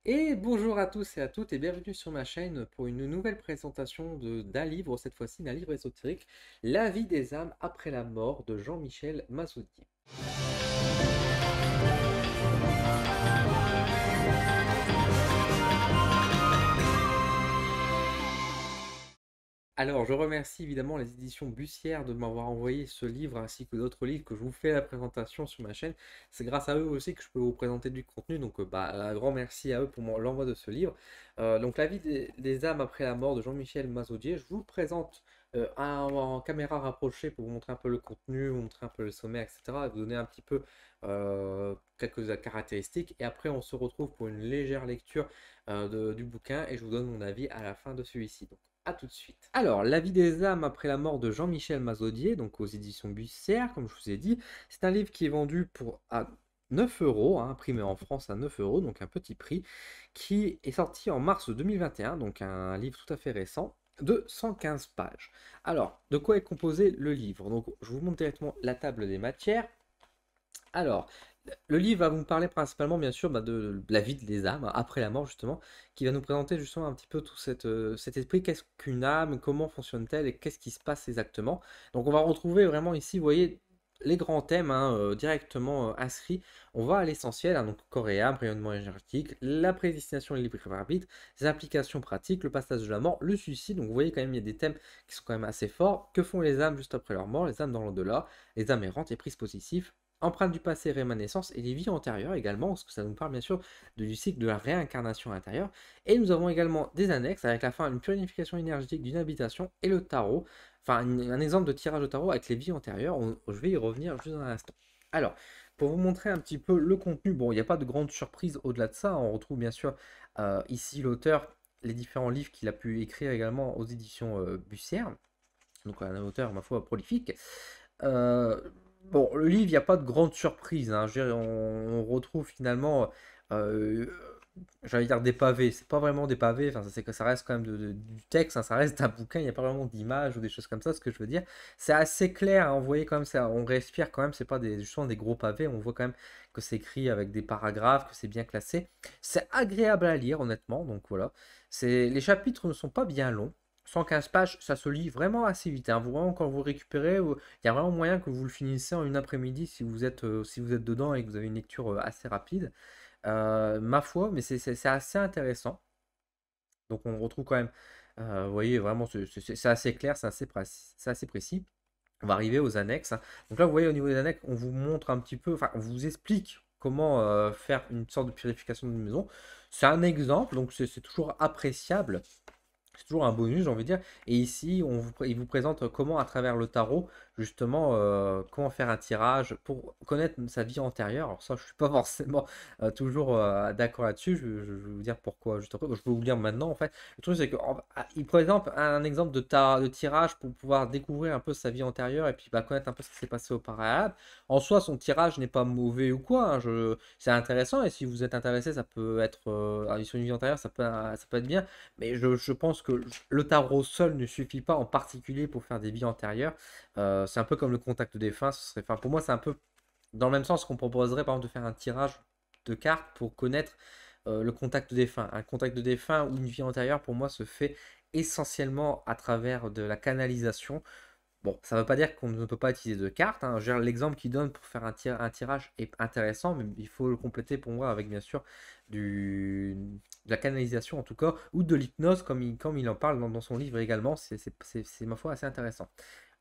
Et bonjour à tous et à toutes et bienvenue sur ma chaîne pour une nouvelle présentation d'un livre, cette fois-ci d'un livre ésotérique, La vie des âmes après la mort de Jean-Michel Mazodier. Alors, je remercie évidemment les éditions Bussière de m'avoir envoyé ce livre ainsi que d'autres livres que je vous fais la présentation sur ma chaîne. C'est grâce à eux aussi que je peux vous présenter du contenu, donc un grand merci à eux pour l'envoi de ce livre. Donc, La vie des âmes après la mort de Jean-Michel Mazodier. Je vous le présente en caméra rapprochée pour vous montrer un peu le contenu, vous montrer un peu le sommaire, etc. Et vous donner un petit peu quelques caractéristiques. Et après, on se retrouve pour une légère lecture du bouquin et je vous donne mon avis à la fin de celui-ci. Donc, à tout de suite. Alors, La vie des âmes après la mort de Jean-Michel Mazodier, donc aux éditions Bussière, comme je vous ai dit, c'est un livre qui est vendu à 9 euros, hein, imprimé en France à 9 euros, donc un petit prix, qui est sorti en mars 2021, donc un livre tout à fait récent, de 115 pages. Alors, de quoi est composé le livre? Donc, je vous montre directement la table des matières. Alors, le livre va vous parler principalement, bien sûr, de la vie des âmes, après la mort, justement, qui va nous présenter justement un petit peu tout cet esprit, qu'est-ce qu'une âme, comment fonctionne-t-elle et qu'est-ce qui se passe exactement. Donc, on va retrouver vraiment ici, vous voyez, les grands thèmes hein, directement inscrits. On va à l'essentiel, hein, donc corps et âme, rayonnement énergétique, la prédestination et le libre arbitre, les applications pratiques, le passage de la mort, le suicide. Donc, vous voyez quand même, il y a des thèmes qui sont quand même assez forts. Que font les âmes juste après leur mort, les âmes dans l'au-delà, les âmes errantes, les prises possessives, empreintes du passé, rémanescence et les vies antérieures également, parce que ça nous parle bien sûr du cycle de la réincarnation intérieure. Et nous avons également des annexes avec la fin une purification énergétique d'une habitation et le tarot, enfin un exemple de tirage de tarot avec les vies antérieures. Je vais y revenir juste dans un instant. Alors, pour vous montrer un petit peu le contenu, bon, il n'y a pas de grande surprise au-delà de ça. On retrouve bien sûr ici l'auteur, les différents livres qu'il a pu écrire également aux éditions Bussière. Donc un auteur, ma foi, prolifique. Euh, bon, le livre, il n'y a pas de grande surprise, hein. Je veux dire, on retrouve finalement, euh, j'allais dire des pavés. C'est pas vraiment des pavés, enfin, c'est que ça reste quand même du texte, hein, ça reste un bouquin, il n'y a pas vraiment d'images ou des choses comme ça, ce que je veux dire. C'est assez clair, hein, vous voyez quand même, ça, on respire quand même, c'est pas justement des gros pavés, on voit quand même que c'est écrit avec des paragraphes, que c'est bien classé. C'est agréable à lire, honnêtement, donc voilà. Les chapitres ne sont pas bien longs. 115 pages, ça se lit vraiment assez vite, hein. Vraiment, quand vous récupérez, il y a vraiment moyen que vous le finissez en une après-midi si vous êtes dedans et que vous avez une lecture assez rapide. Ma foi, mais c'est assez intéressant. Donc on retrouve quand même, vous voyez, vraiment, c'est assez clair, c'est assez précis. On va arriver aux annexes, hein. Donc là, vous voyez, au niveau des annexes, on vous montre un petit peu, enfin, on vous explique comment faire une sorte de purification d'une maison. C'est un exemple, donc c'est toujours appréciable. C'est toujours un bonus, j'ai envie de dire. Et ici, il vous présente comment, à travers le tarot, justement, comment faire un tirage pour connaître sa vie antérieure. Alors ça, je suis pas forcément toujours d'accord là-dessus. Je vais vous dire pourquoi juste après. Je peux vous le dire maintenant, en fait. Le truc, c'est qu'il présente un exemple de tirage pour pouvoir découvrir un peu sa vie antérieure et puis connaître un peu ce qui s'est passé au préalable. En soi, son tirage n'est pas mauvais ou quoi, hein. C'est intéressant et si vous êtes intéressé, ça peut être sur une vie antérieure, ça peut être bien. Mais je pense que le tarot seul ne suffit pas, en particulier pour faire des vies antérieures. C'est un peu comme le contact défunt. Enfin, pour moi, c'est un peu dans le même sens qu'on proposerait, par exemple, de faire un tirage de cartes pour connaître le contact défunt. Un contact de défunt ou une vie antérieure, pour moi, se fait essentiellement à travers de la canalisation. Bon, ça ne veut pas dire qu'on ne peut pas utiliser de cartes, hein. L'exemple qu'il donne pour faire un tirage est intéressant, mais il faut le compléter pour moi avec bien sûr de la canalisation en tout cas, ou de l'hypnose comme il en parle dans son livre également. C'est ma foi assez intéressant.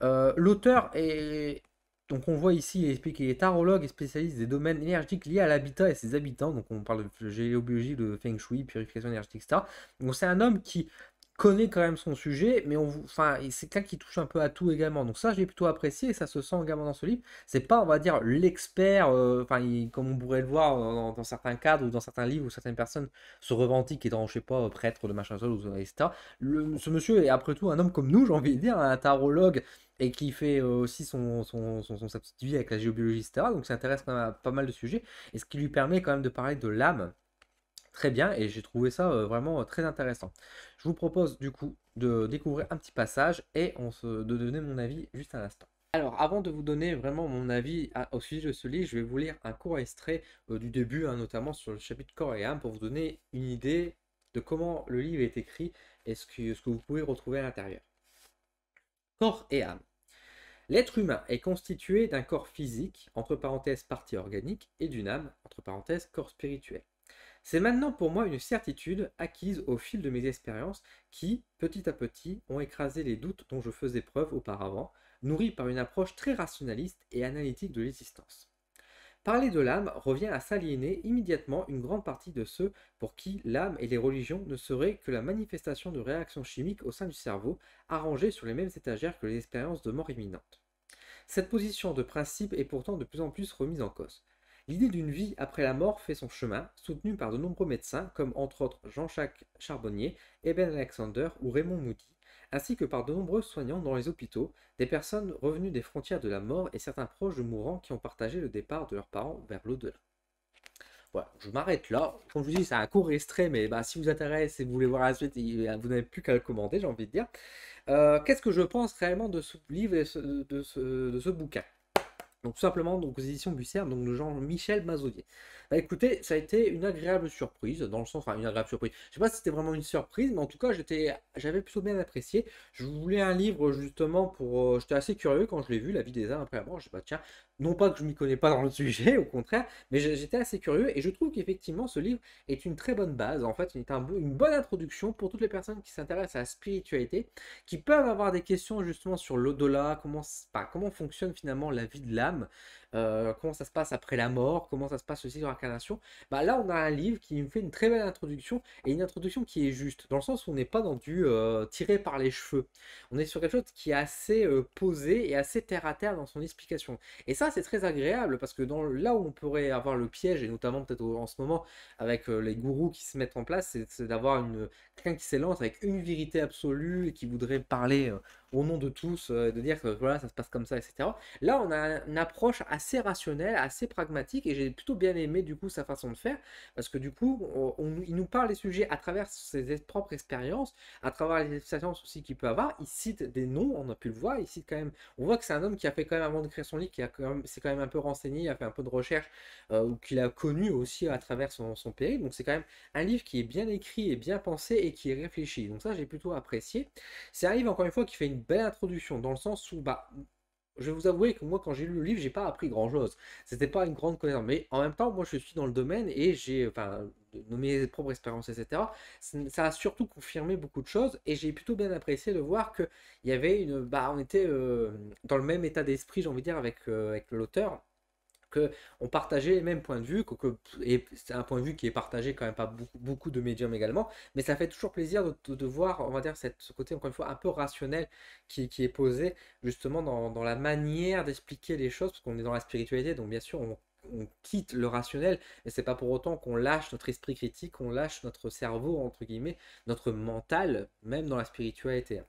L'auteur est. Donc on voit ici, il explique qu'il est tarologue et spécialiste des domaines énergétiques liés à l'habitat et ses habitants. Donc on parle de géobiologie, de feng shui, purification énergétique, etc. Donc c'est un homme qui connaît quand même son sujet, mais enfin, c'est quelqu'un qui touche un peu à tout également. Donc ça, j'ai plutôt apprécié et ça se sent également dans ce livre. C'est pas, on va dire, l'expert, enfin, comme on pourrait le voir dans certains cadres ou dans certains livres où certaines personnes se revendiquent étant, je sais pas, prêtre de machin chose, etc. Ce monsieur est après tout un homme comme nous, j'ai envie de dire, un tarologue et qui fait aussi sa petite vie avec la géobiologie, etc. Donc ça intéresse quand même à pas mal de sujets et ce qui lui permet quand même de parler de l'âme très bien et j'ai trouvé ça vraiment très intéressant. Je vous propose du coup de découvrir un petit passage et de donner mon avis juste à l'instant. Alors, avant de vous donner vraiment mon avis au sujet de ce livre, je vais vous lire un court extrait du début, hein, notamment sur le chapitre corps et âme, pour vous donner une idée de comment le livre est écrit et ce que vous pouvez retrouver à l'intérieur. Corps et âme. L'être humain est constitué d'un corps physique, entre parenthèses partie organique, et d'une âme, entre parenthèses corps spirituel. C'est maintenant pour moi une certitude acquise au fil de mes expériences qui, petit à petit, ont écrasé les doutes dont je faisais preuve auparavant, nourris par une approche très rationaliste et analytique de l'existence. Parler de l'âme revient à s'aliéner immédiatement une grande partie de ceux pour qui l'âme et les religions ne seraient que la manifestation de réactions chimiques au sein du cerveau, arrangées sur les mêmes étagères que les expériences de mort imminente. Cette position de principe est pourtant de plus en plus remise en cause. L'idée d'une vie après la mort fait son chemin, soutenue par de nombreux médecins, comme entre autres Jean-Jacques Charbonnier, Eben Alexander ou Raymond Moody, ainsi que par de nombreux soignants dans les hôpitaux, des personnes revenues des frontières de la mort et certains proches de mourants qui ont partagé le départ de leurs parents vers l'au-delà. Voilà, je m'arrête là. Comme je vous dis, c'est un court extrait, mais bah, si vous intéresse et vous voulez voir la suite, vous n'avez plus qu'à le commenter, j'ai envie de dire. Qu'est-ce que je pense réellement de ce livre et de ce bouquin? Donc tout simplement, donc aux éditions Bussière, donc de Jean-Michel Mazodier. Bah écoutez, ça a été une agréable surprise, dans le sens, enfin une agréable surprise. Je sais pas si c'était vraiment une surprise, mais en tout cas, j'avais plutôt bien apprécié. Je voulais un livre justement pour, j'étais assez curieux quand je l'ai vu, La vie des âmes après la mort. Je sais pas, tiens, non pas que je m'y connais pas dans le sujet, au contraire, mais j'étais assez curieux et je trouve qu'effectivement ce livre est une très bonne base. En fait, il est une bonne introduction pour toutes les personnes qui s'intéressent à la spiritualité, qui peuvent avoir des questions justement sur l'au-delà, comment fonctionne finalement la vie de l'âme, comment ça se passe après la mort, comment ça se passe aussi dans l'incarnation. Bah, là, on a un livre qui me fait une très belle introduction et une introduction qui est juste, dans le sens où on n'est pas dans du tiré par les cheveux. On est sur quelque chose qui est assez posé et assez terre à terre dans son explication. Et ça, c'est très agréable parce que là où on pourrait avoir le piège, et notamment peut-être en ce moment avec les gourous qui se mettent en place, c'est d'avoir quelqu'un qui s'élance avec une vérité absolue et qui voudrait parler au nom de tous, de dire que voilà, ça se passe comme ça, etc. Là, on a une approche assez rationnelle, assez pragmatique, et j'ai plutôt bien aimé du coup sa façon de faire, parce que du coup, il nous parle des sujets à travers ses propres expériences, à travers les expériences aussi qu'il peut avoir. Il cite des noms, on a pu le voir, il cite quand même, on voit que c'est un homme qui a fait quand même, avant d'écrire son livre, s'est quand même un peu renseigné, a fait un peu de recherche, ou qu'il a connu aussi à travers son périple. Donc c'est quand même un livre qui est bien écrit et bien pensé et qui est réfléchi. Donc ça, j'ai plutôt apprécié. C'est un livre, encore une fois, qui fait une belle introduction, dans le sens où, bah, je vais vous avouer que moi, quand j'ai lu le livre, j'ai pas appris grand-chose. C'était pas une grande connaissance. Mais en même temps, moi, je suis dans le domaine et j'ai, enfin, de mes propres expériences, etc. Ça a surtout confirmé beaucoup de choses et j'ai plutôt bien apprécié de voir que il y avait bah, on était dans le même état d'esprit, j'ai envie de dire, avec l'auteur, que on partageait les mêmes points de vue, et c'est un point de vue qui est partagé quand même par beaucoup de médiums également, mais ça fait toujours plaisir de voir, on va dire, ce côté, encore une fois, un peu rationnel qui est posé justement dans la manière d'expliquer les choses, parce qu'on est dans la spiritualité, donc bien sûr, on quitte le rationnel, mais c'est pas pour autant qu'on lâche notre esprit critique, qu'on lâche notre cerveau, entre guillemets, notre mental, même dans la spiritualité.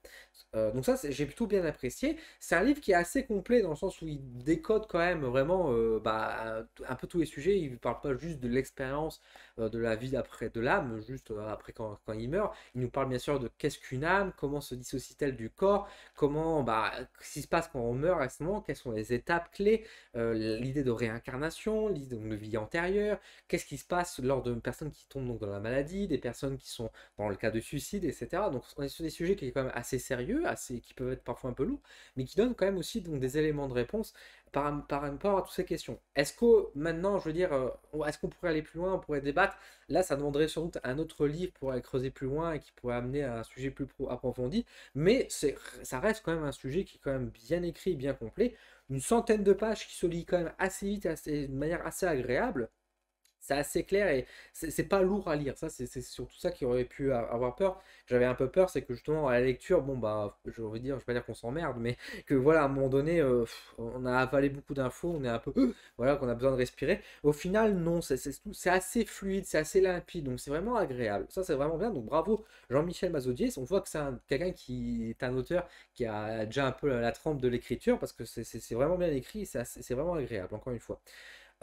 Donc ça, j'ai plutôt bien apprécié. C'est un livre qui est assez complet dans le sens où il décode quand même vraiment bah, un peu tous les sujets. Il ne parle pas juste de l'expérience de la vie après de l'âme, juste après quand il meurt. Il nous parle bien sûr de qu'est-ce qu'une âme, comment se dissocie-t-elle du corps, comment, bah, ce qui se passe quand on meurt à ce moment, quelles sont les étapes clés, l'idée de réincarnation, l'idée de vie antérieure, qu'est-ce qui se passe lors de personnes qui tombent donc dans la maladie, des personnes qui sont dans le cas de suicide, etc. Donc on est sur des sujets qui sont quand même assez sérieux, qui peuvent être parfois un peu lourds, mais qui donnent quand même aussi donc, des éléments de réponse par rapport à toutes ces questions. Est-ce que maintenant, je veux dire, est-ce qu'on pourrait aller plus loin, on pourrait débattre? Là, ça demanderait sans doute un autre livre pour aller creuser plus loin et qui pourrait amener à un sujet plus approfondi, mais ça reste quand même un sujet qui est quand même bien écrit, bien complet. Une centaine de pages qui se lit quand même assez vite, de manière assez agréable. C'est assez clair et c'est pas lourd à lire. Ça, c'est surtout ça qui aurait pu avoir peur. J'avais un peu peur, c'est que justement à la lecture, bon bah, je veux dire, je vais pas dire qu'on s'emmerde, mais que voilà, à un moment donné, on a avalé beaucoup d'infos, on est un peu, voilà, qu'on a besoin de respirer. Au final, non, c'est assez fluide, c'est assez limpide, donc c'est vraiment agréable. Ça, c'est vraiment bien. Donc bravo Jean-Michel Mazodier. On voit que c'est quelqu'un qui est un auteur qui a déjà un peu la trempe de l'écriture parce que c'est vraiment bien écrit, c'est vraiment agréable, encore une fois.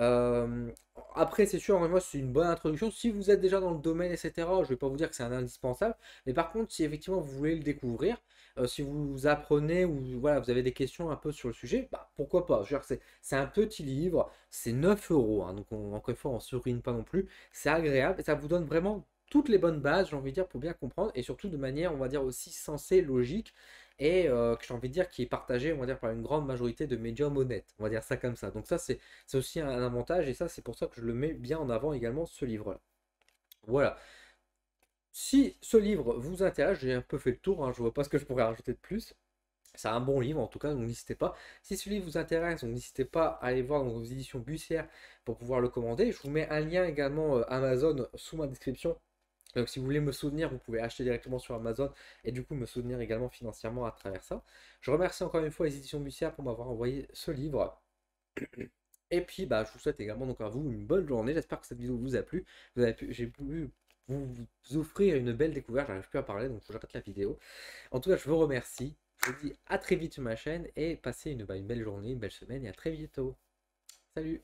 Euh, Après, c'est sûr, moi, c'est une bonne introduction. Si vous êtes déjà dans le domaine, etc., je vais pas vous dire que c'est un indispensable. Mais par contre, si effectivement vous voulez le découvrir, si vous apprenez ou voilà, vous avez des questions un peu sur le sujet, bah, pourquoi pas. Je veux dire, c'est un petit livre, c'est 9 euros, hein, donc encore une fois, on se ruine pas non plus. C'est agréable et ça vous donne vraiment toutes les bonnes bases, j'ai envie de dire, pour bien comprendre et surtout de manière, on va dire, aussi sensée, logique et que j'ai envie de dire qui est partagée, on va dire, par une grande majorité de médiums honnêtes. On va dire ça comme ça. Donc ça, c'est aussi un avantage et ça, c'est pour ça que je le mets bien en avant également, ce livre-là. Voilà. Si ce livre vous intéresse, j'ai un peu fait le tour, hein, je vois pas ce que je pourrais rajouter de plus. C'est un bon livre en tout cas, donc n'hésitez pas. Si ce livre vous intéresse, donc n'hésitez pas à aller voir dans vos éditions Bussière pour pouvoir le commander. Je vous mets un lien également Amazon sous ma description. Donc si vous voulez me soutenir, vous pouvez acheter directement sur Amazon et du coup me soutenir également financièrement à travers ça. Je remercie encore une fois les éditions Bussière pour m'avoir envoyé ce livre. Et puis bah, je vous souhaite également donc à vous une bonne journée. J'espère que cette vidéo vous a plu. J'ai pu vous offrir une belle découverte. J'arrive plus à parler donc j'arrête la vidéo. En tout cas, je vous remercie. Je vous dis à très vite sur ma chaîne et passez une belle journée, une belle semaine et à très bientôt. Salut!